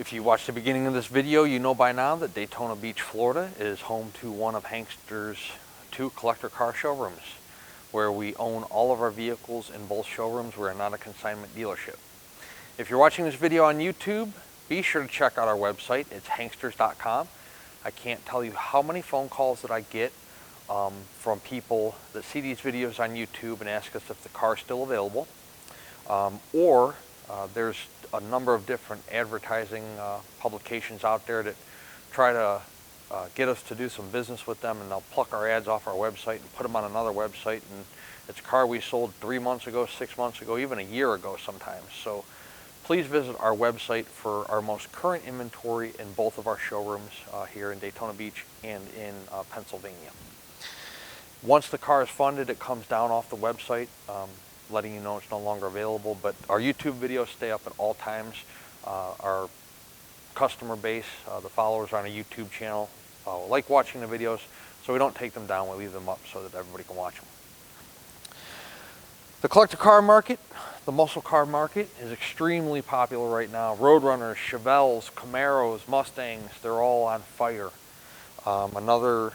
If you watched the beginning of this video, you know by now that Daytona Beach, Florida is home to one of Hankster's 2 collector car showrooms, where we own all of our vehicles in both showrooms. We're not a consignment dealership. If you're watching this video on YouTube, be sure to check out our website. It's hanksters.com. I can't tell you how many phone calls that I get from people that see these videos on YouTube and ask us if the car is still available, or there's a number of different advertising publications out there that try to get us to do some business with them, and they'll pluck our ads off our website and put them on another website, and it's a car we sold 3 months ago, 6 months ago, even a year ago sometimes. So please visit our website for our most current inventory in both of our showrooms here in Daytona Beach and in Pennsylvania. Once the car is funded, it comes down off the website, letting you know it's no longer available, but our YouTube videos stay up at all times. Our customer base, the followers on our YouTube channel, like watching the videos, so we don't take them down. We leave them up so that everybody can watch them. The collector car market, the muscle car market, is extremely popular right now. Roadrunners, Chevelles, Camaros, Mustangs, they're all on fire. Another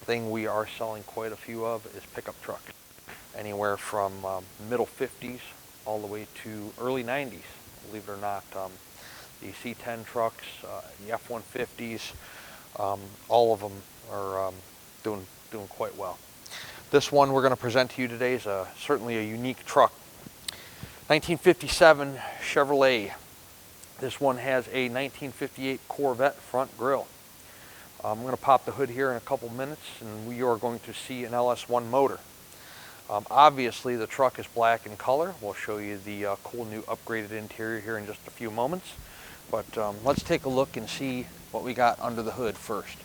thing we are selling quite a few of is pickup trucks. Anywhere from middle 50s all the way to early 90s, believe it or not. The C10 trucks, the F-150s, all of them are doing quite well. This one we're going to present to you today is certainly a unique truck. 1957 Chevrolet. This one has a 1958 Corvette front grille. I'm going to pop the hood here in a couple minutes, and we are going to see an LS1 motor. Obviously the truck is black in color. We'll show you the cool new upgraded interior here in just a few moments. But let's take a look and see what we got under the hood first.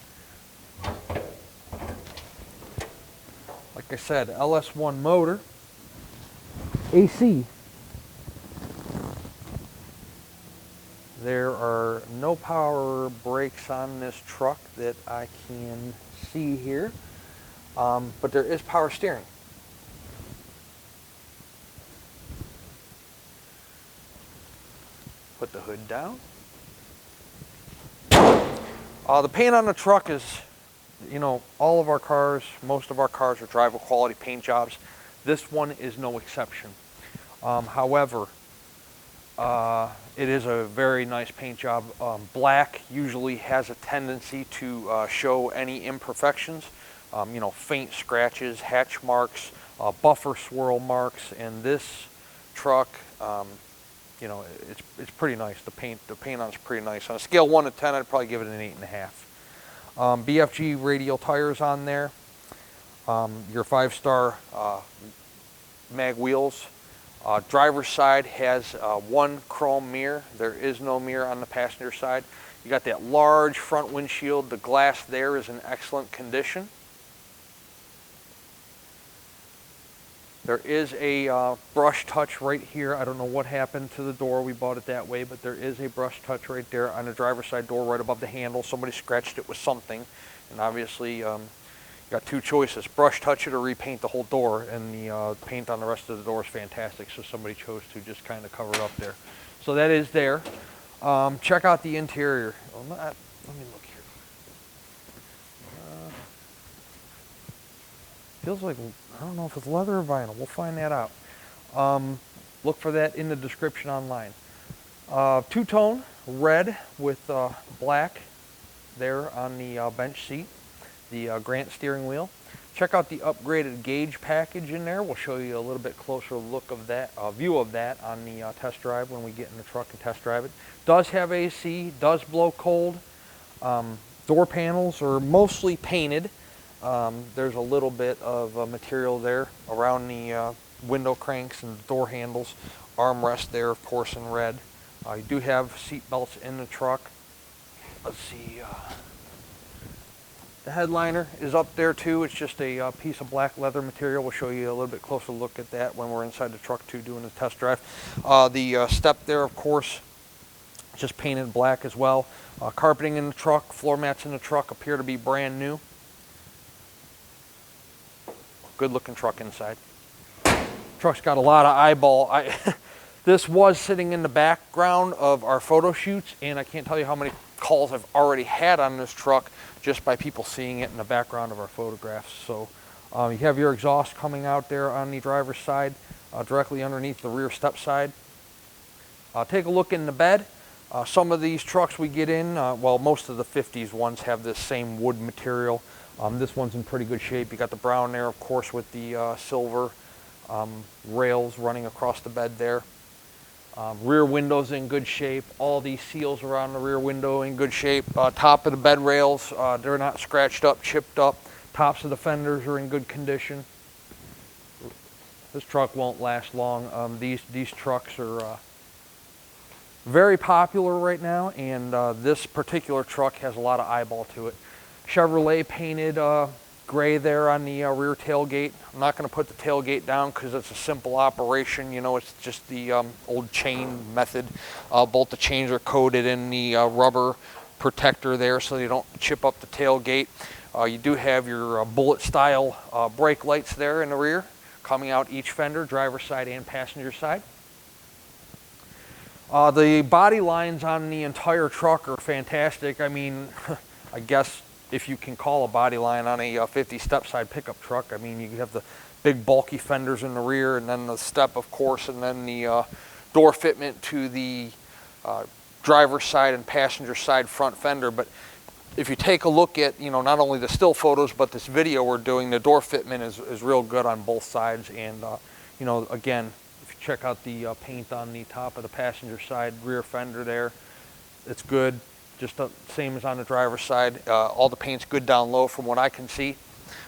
Like I said, LS1 motor, AC. There are no power brakes on this truck that I can see here, but there is power steering. Put the hood down. The paint on the truck is, you know, all of our cars, most of our cars are driver quality paint jobs. This one is no exception. However, it is a very nice paint job. Black usually has a tendency to show any imperfections, you know, faint scratches, hatch marks, buffer swirl marks, and this truck, you know, it's pretty nice. The paint on it's pretty nice. On a scale 1 to 10, I'd probably give it an 8.5. BFG radial tires on there. Your 5-star mag wheels. Driver's side has one chrome mirror. There is no mirror on the passenger side. You got that large front windshield. The glass there is in excellent condition. There is a brush touch right here. I don't know what happened to the door. We bought it that way, but there is a brush touch right there on the driver's side door right above the handle. Somebody scratched it with something, and obviously you got two choices: brush touch it or repaint the whole door, and the paint on the rest of the door is fantastic, so somebody chose to just kind of cover it up there. So that is there. Check out the interior. Well, let me look here. Feels like, I don't know if it's leather or vinyl. We'll find that out. Look for that in the description online. Two-tone red with black there on the bench seat. The Grant steering wheel. Check out the upgraded gauge package in there. We'll show you a little bit closer look of that, view of that on the test drive when we get in the truck and test drive it. Does have AC, does blow cold. Door panels are mostly painted. There's a little bit of material there around the window cranks and door handles. Armrest there, of course, in red. You do have seat belts in the truck. Let's see. The headliner is up there too. It's just a piece of black leather material. We'll show you a little bit closer look at that when we're inside the truck too, doing the test drive. The step there, of course, just painted black as well. Carpeting in the truck, floor mats in the truck appear to be brand new. Good looking truck inside. Truck's got a lot of eyeball. This was sitting in the background of our photo shoots, and I can't tell you how many calls I've already had on this truck just by people seeing it in the background of our photographs. So you have your exhaust coming out there on the driver's side, directly underneath the rear step side. Take a look in the bed. Some of these trucks we get in, well, most of the 50s ones have this same wood material. This one's in pretty good shape. You got the brown there, of course, with the silver rails running across the bed there. Rear window's in good shape. All these seals around the rear window in good shape. Top of the bed rails, they're not scratched up, chipped up. Tops of the fenders are in good condition. This truck won't last long. These trucks are very popular right now, and this particular truck has a lot of eyeball to it. Chevrolet painted gray there on the rear tailgate. I'm not going to put the tailgate down because it's a simple operation. You know, it's just the old chain method. Both the chains are coated in the rubber protector there so they don't chip up the tailgate. You do have your bullet style brake lights there in the rear coming out each fender, driver's side and passenger side. The body lines on the entire truck are fantastic. I mean, I guess if you can call a body line on a 50 step side pickup truck. I mean, you have the big bulky fenders in the rear, and then the step, of course, and then the door fitment to the driver's side and passenger side front fender. But if you take a look at, you know, not only the still photos, but this video we're doing, the door fitment is real good on both sides. And, you know, again, if you check out the paint on the top of the passenger side rear fender there, it's good. Just the same as on the driver's side. All the paint's good down low from what I can see.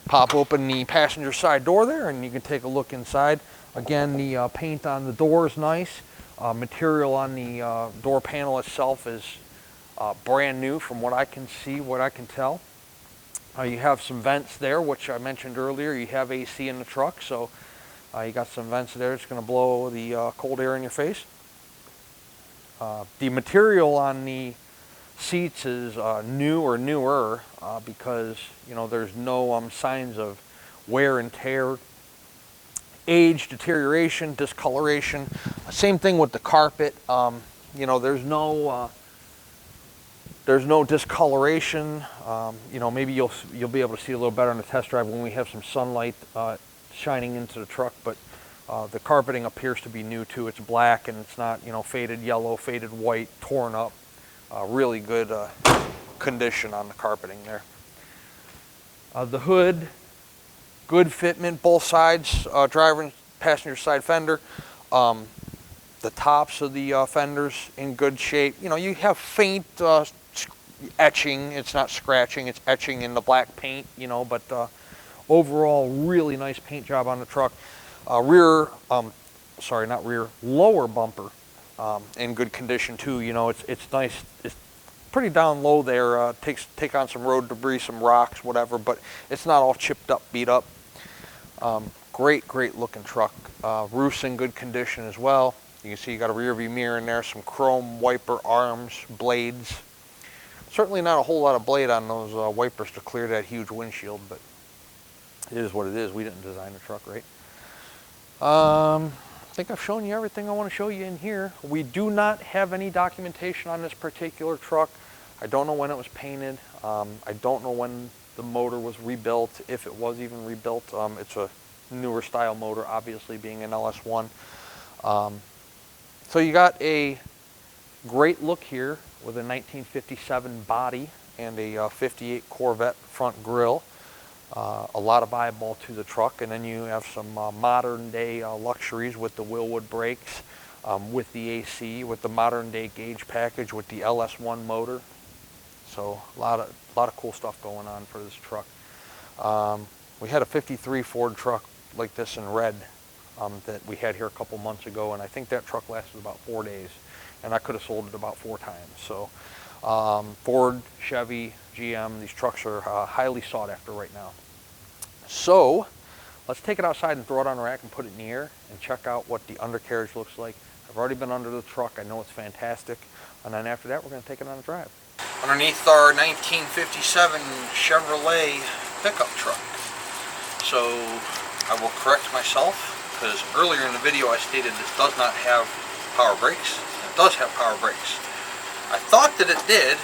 Pop open the passenger side door there and you can take a look inside. Again, the paint on the door is nice. Material on the door panel itself is brand new from what I can see, what I can tell. You have some vents there, which I mentioned earlier. You have AC in the truck, so you got some vents there. It's going to blow the cold air in your face. The material on the seats is new or newer because, you know, there's no signs of wear and tear, age, deterioration, discoloration. Same thing with the carpet. You know, there's no discoloration. You know, maybe you'll be able to see a little better on the test drive when we have some sunlight shining into the truck, but the carpeting appears to be new too. It's black and it's not, you know, faded yellow, faded white, torn up. Really good condition on the carpeting there. The hood, good fitment, both sides, driver and passenger side fender. The tops of the fenders in good shape. You know, you have faint etching. It's not scratching, it's etching in the black paint, you know, but overall really nice paint job on the truck. Lower bumper in good condition too. You know, it's nice. It's pretty down low there. Take on some road debris, some rocks, whatever, but it's not all chipped up, beat up. Great looking truck. Roof's in good condition as well. You can see you got a rear view mirror in there, some chrome wiper arms, blades. Certainly not a whole lot of blade on those wipers to clear that huge windshield, but it is what it is. We didn't design the truck, right? I think I've shown you everything I want to show you in here. We do not have any documentation on this particular truck. I don't know when it was painted. I don't know when the motor was rebuilt, if it was even rebuilt. It's a newer style motor, obviously being an LS1. So you got a great look here with a 1957 body and a 58 Corvette front grille. A lot of eyeball to the truck, and then you have some modern day luxuries with the Willwood brakes, with the AC, with the modern day gauge package, with the LS1 motor. So a lot of cool stuff going on for this truck. We had a 53 Ford truck like this in red that we had here a couple months ago, and I think that truck lasted about 4 days, and I could have sold it about 4 times. So Ford, Chevy, GM, these trucks are highly sought after right now. So let's take it outside and throw it on a rack and put it in the air and check out what the undercarriage looks like. I've already been under the truck. I know it's fantastic. And then after that, we're going to take it on a drive. Underneath our 1957 Chevrolet pickup truck. So I will correct myself, because earlier in the video I stated this does not have power brakes. It does have power brakes. I thought that it did.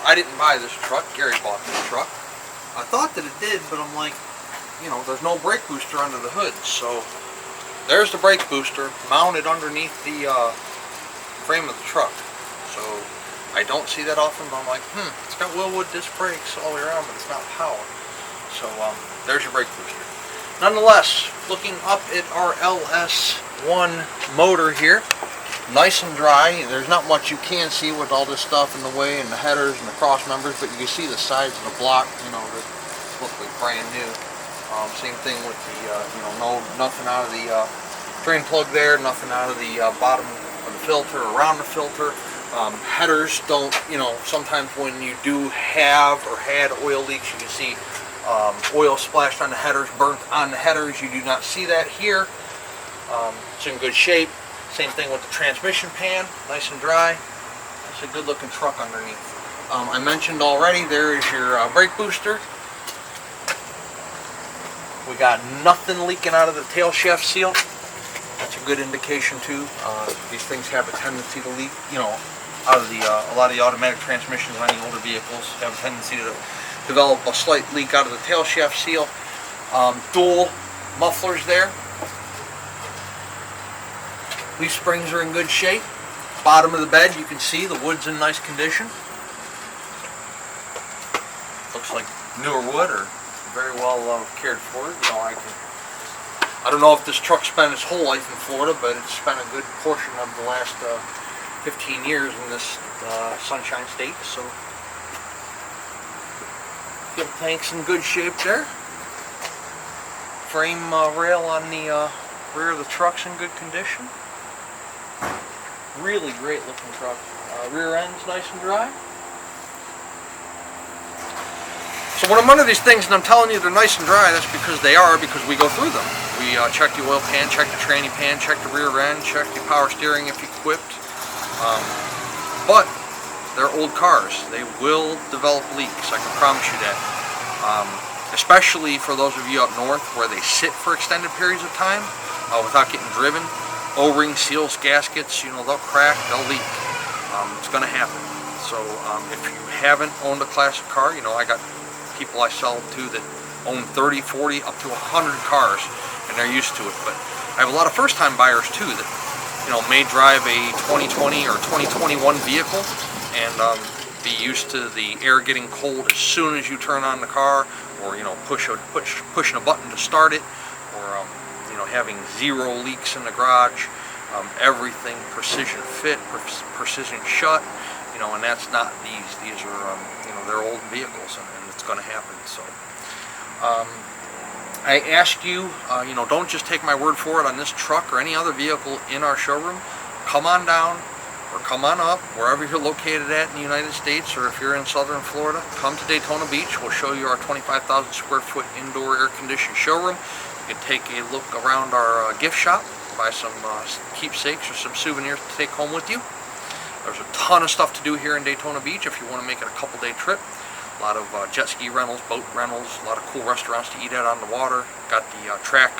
I didn't buy this truck. Gary bought this truck. I thought that it did, but I'm like, you know, there's no brake booster under the hood. So there's the brake booster mounted underneath the frame of the truck. So I don't see that often, but I'm like, it's got Willwood disc brakes all the way around, but it's not power. So there's your brake booster. Nonetheless, looking up at our LS1 motor here, nice and dry. There's not much you can see with all this stuff in the way and the headers and the cross members, but you can see the sides of the block, you know, that look like brand new. Same thing with the, you know, nothing out of the drain plug there, nothing out of the bottom of the filter, around the filter. Headers don't, you know, sometimes when you do have or had oil leaks, you can see oil splashed on the headers, burnt on the headers. You do not see that here. It's in good shape. Same thing with the transmission pan, nice and dry. It's a good looking truck underneath. I mentioned already, there is your brake booster. We got nothing leaking out of the tail shaft seal. That's a good indication too. These things have a tendency to leak, you know, out of the, a lot of the automatic transmissions on the older vehicles have a tendency to develop a slight leak out of the tail shaft seal. Dual mufflers there. Leaf springs are in good shape. Bottom of the bed, you can see the wood's in nice condition. Looks like newer wood, or very well cared for. You know, I don't know if this truck spent its whole life in Florida, but it's spent a good portion of the last 15 years in this Sunshine State. So, fuel tank's in good shape there. Frame rail on the rear of the truck's in good condition. Really great looking truck. Rear end's nice and dry. So when I'm under these things and I'm telling you they're nice and dry, that's because they are, because we go through them. We check the oil pan, check the tranny pan, check the rear end, check the power steering if equipped. But they're old cars. They will develop leaks, I can promise you that. Especially for those of you up north where they sit for extended periods of time without getting driven. O-ring seals, gaskets, you know, they'll crack, they'll leak. It's going to happen. So if you haven't owned a classic car, you know, I got people I sell to that own 30, 40, up to 100 cars, and they're used to it. But I have a lot of first-time buyers too that, you know, may drive a 2020 or 2021 vehicle and be used to the air getting cold as soon as you turn on the car, or, you know, pushing a button to start it, or you know, having zero leaks in the garage. Everything precision fit, precision shut, you know, and that's not these. These are, you know, they're old vehicles, and it's going to happen. So, I ask you, you know, don't just take my word for it on this truck or any other vehicle in our showroom. Come on down or come on up, wherever you're located at in the United States, or if you're in southern Florida, come to Daytona Beach. We'll show you our 25,000 square foot indoor air conditioned showroom. You can take a look around our gift shop, buy some keepsakes or some souvenirs to take home with you. There's a ton of stuff to do here in Daytona Beach if you want to make it a couple-day trip. A lot of jet ski rentals, boat rentals, a lot of cool restaurants to eat at on the water. Got the track,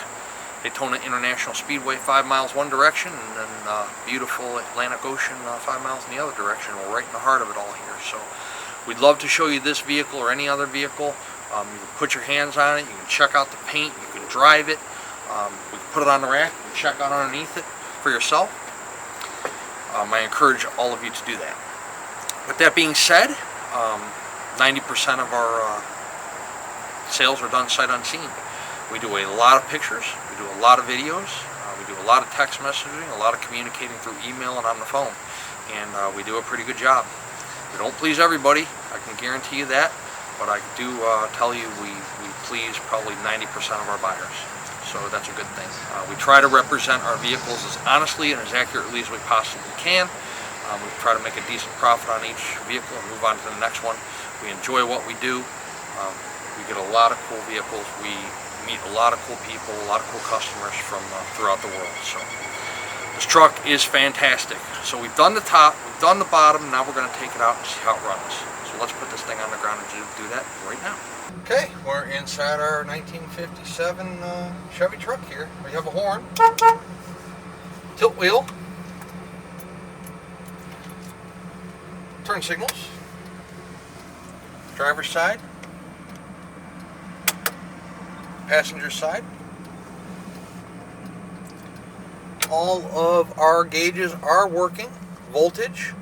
Daytona International Speedway, 5 miles one direction, and then beautiful Atlantic Ocean 5 miles in the other direction. We're right in the heart of it all here. So we'd love to show you this vehicle or any other vehicle. You can put your hands on it, you can check out the paint, you can drive it, we can put it on the rack and check out underneath it for yourself. I encourage all of you to do that. With that being said, 90% of our sales are done sight unseen. We do a lot of pictures, we do a lot of videos, we do a lot of text messaging, a lot of communicating through email and on the phone, and we do a pretty good job. We don't please everybody, I can guarantee you that. But I do tell you we please probably 90% of our buyers. So that's a good thing. We try to represent our vehicles as honestly and as accurately as we possibly can. We try to make a decent profit on each vehicle and move on to the next one. We enjoy what we do. We get a lot of cool vehicles. We meet a lot of cool people, a lot of cool customers from throughout the world. So this truck is fantastic. So we've done the top, we've done the bottom, now we're going to take it out and see how it runs. So let's put this thing on the ground and do that right now. Okay, we're inside our 1957 Chevy truck here. We have a horn, tilt wheel, Turn signals. Driver's side. Passenger side. All of our gauges are working. Voltage,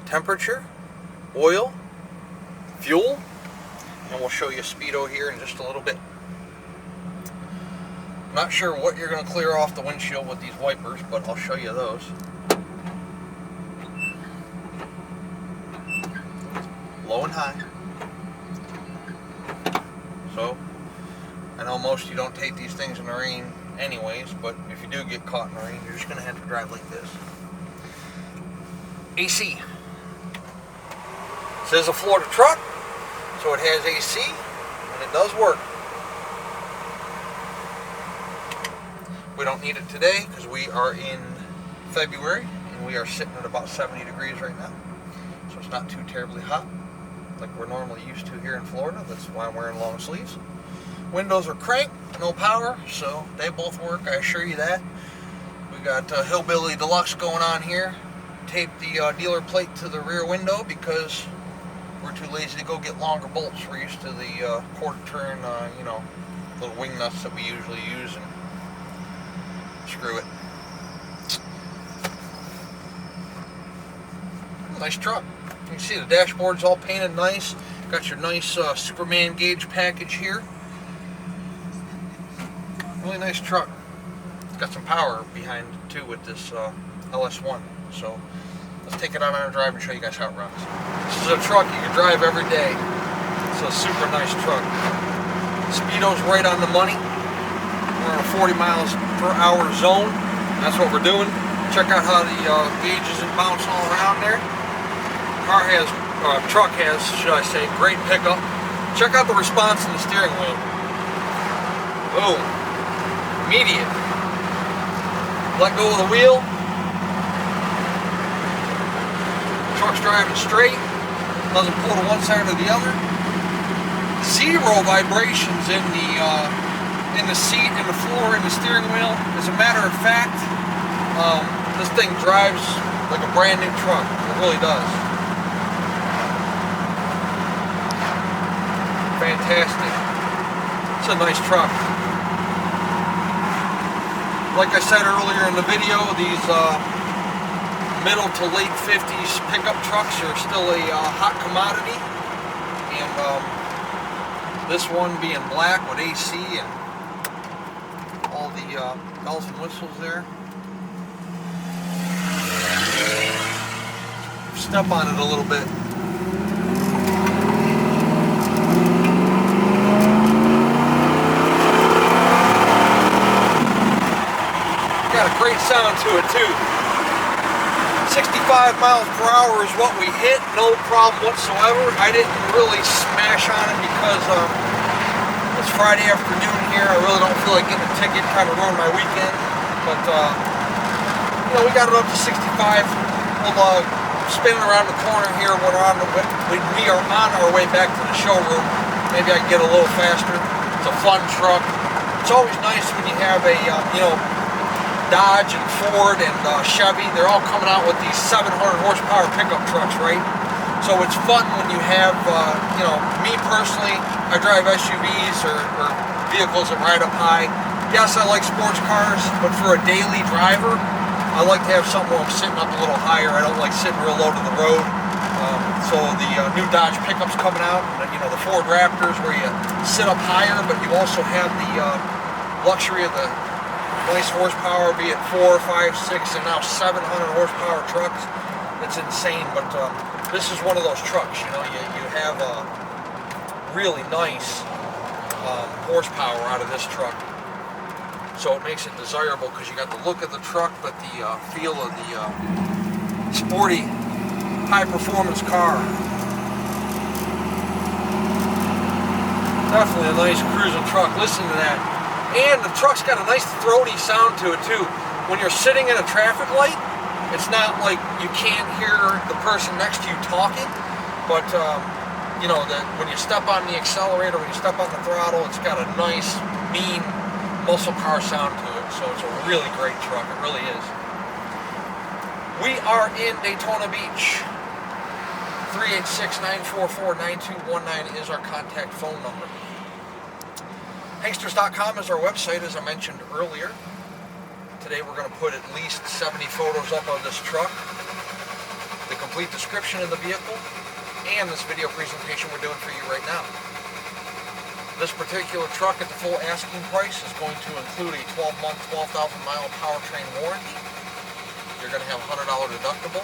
temperature, oil, fuel, and we'll show you speedo here in just a little bit. Not sure what you're going to clear off the windshield with these wipers, but I'll show you those. Low and high. So, I know most of you don't take these things in the rain anyways, but if you do get caught in the rain, you're just going to have to drive like this. AC. This is a Florida truck, so it has AC, and it does work. We don't need it today because we are in February, and we are sitting at about 70 degrees right now. So it's not too terribly hot, like we're normally used to here in Florida. That's why I'm wearing long sleeves. Windows are cranked, no power, so they both work, I assure you that. We got Hillbilly Deluxe going on here. Taped the dealer plate to the rear window because we're too lazy to go get longer bolts. We're used to the quarter turn, you know, little wing nuts that we usually use, and screw it. Nice truck. You can see the dashboard's all painted nice. Got your nice Superman gauge package here. Really nice truck. It's got some power behind it too with this LS1. So let's take it out on a drive and show you guys how it runs. This is a truck you can drive every day. It's a super nice truck. Speedo's right on the money. We're in a 40 miles per hour zone. That's what we're doing. Check out how the gauge isn't bouncing all around there. Truck has, should I say, great pickup. Check out the response in the steering wheel. Boom. Immediate. Let go of the wheel. Truck's driving straight. Doesn't pull to one side or the other. Zero vibrations in the seat, in the floor, in the steering wheel. As a matter of fact, this thing drives like a brand new truck. It really does. Fantastic. It's a nice truck. Like I said earlier in the video, these middle to late 50s pickup trucks are still a hot commodity, and this one being black with AC and all the bells and whistles there. Step on it a little bit. Got a great sound to it too. 65 miles per hour is what we hit, no problem whatsoever. I didn't really smash on it because it's Friday afternoon here. I really don't feel like getting a ticket, kind of ruined my weekend. But you know, we got it up to 65. We'll spin around the corner here when we are on our way back to the showroom. Maybe I can get a little faster. It's a fun truck. It's always nice when you have a you know, Dodge and Ford and Chevy, they're all coming out with these 700 horsepower pickup trucks, right? So it's fun when you have, you know, me personally, I drive SUVs or vehicles that ride up high. Yes, I like sports cars, but for a daily driver, I like to have something where I'm sitting up a little higher. I don't like sitting real low to the road. So the new Dodge pickups coming out, you know, the Ford Raptors where you sit up higher, but you also have the luxury of the nice horsepower, be it 4, 5, 6, and now 700 horsepower trucks. It's insane, but this is one of those trucks, you know, you have a really nice horsepower out of this truck. So it makes it desirable because you got the look of the truck, but the feel of the sporty, high-performance car. Definitely a nice cruising truck. Listen to that. And the truck's got a nice throaty sound to it too. When you're sitting at a traffic light, it's not like you can't hear the person next to you talking, but you know, that when you step on the accelerator, when you step on the throttle, it's got a nice, mean, muscle car sound to it. So it's a really great truck. It really is. We are in Daytona Beach. 386-944-9219 is our contact phone number. Hanksters.com is our website, as I mentioned earlier. Today we're going to put at least 70 photos up of this truck, the complete description of the vehicle, and this video presentation we're doing for you right now. This particular truck at the full asking price is going to include a 12-month, 12,000-mile powertrain warranty. You're going to have a $100 deductible.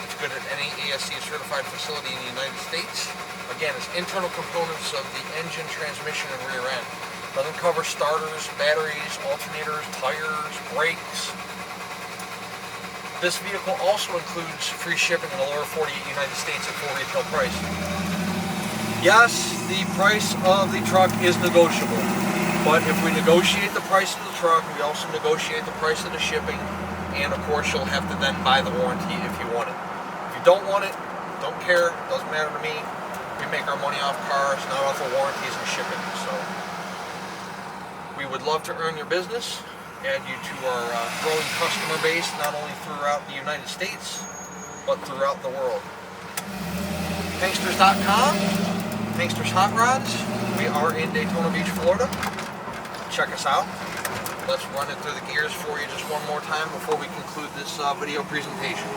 It's good at any ASC certified facility in the United States. Again, it's internal components of the engine, transmission, and rear end. Doesn't cover starters, batteries, alternators, tires, brakes. This vehicle also includes free shipping in the lower 48 United States at full retail price. Yes, the price of the truck is negotiable, but if we negotiate the price of the truck, we also negotiate the price of the shipping, and of course you'll have to then buy the warranty if you want it. If you don't want it, don't care, doesn't matter to me. We make our money off cars, not off of warranties and shipping. So we would love to earn your business, add you to our growing customer base, not only throughout the United States, but throughout the world. Hanksters.com, Hanksters Hot Rods. We are in Daytona Beach, Florida. Check us out. Let's run it through the gears for you just one more time before we conclude this video presentation.